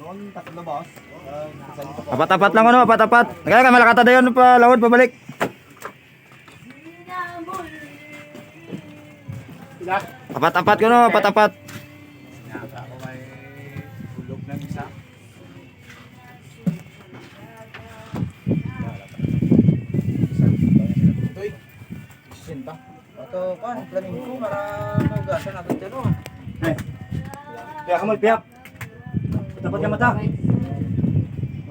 Noon tatlo boss. Apat-apat lang ano, apat-apat. Kaya ka malakata dayon pa lawad pabalik. Apat-apat ko no, apat-apat. Naka ko may hulog ng isa. Uy. Sinta. Ato kan planning ko para magasan natin dyan oh. Kaya ka magpiyak. Dapat ka mata.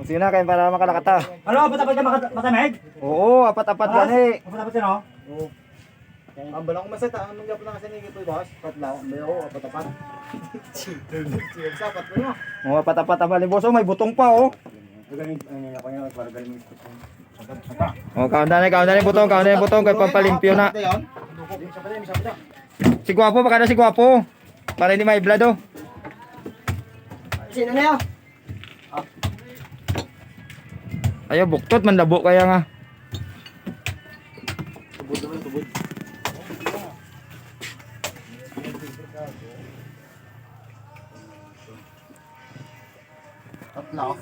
Sige na kayo para makalakata. Ano, dapat ka matamig? Oo, apat-apat gani. Dapat ka no? Oo. Ang balang ko maseta, ang mangyap na kasi ni Kitoy boss. Patlaw, may ako apat-apat. Sapat mo no. Oo, apat-apat ang baliboso, may butong pa oh. Galing ako niya para galing mo. Oh, kaundan na yung butong kay pampalimpyo na. Si Guwapo, baka na si Guwapo. Para hindi may blood oh. Sino na yun? Ayo, buktot man labo kaya nga. Tubod naman, tubod. Tatlo.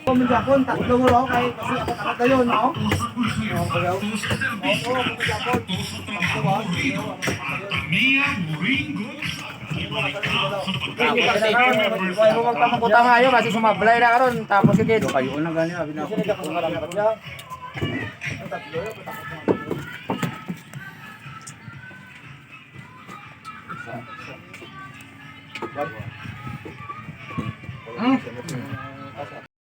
Pumigapon, tatlo mo rin kay kasi ako takot yun, no? Oo, bayaw. Oo, pumigapon. Tatlo ba? Huwag mo magpapakuta nga ayo kasi sumablay na karon tapos sigid. Kayo na gani abi na. Kasi nagkakasama ka niya. Ang tatlo yun, patakot naman.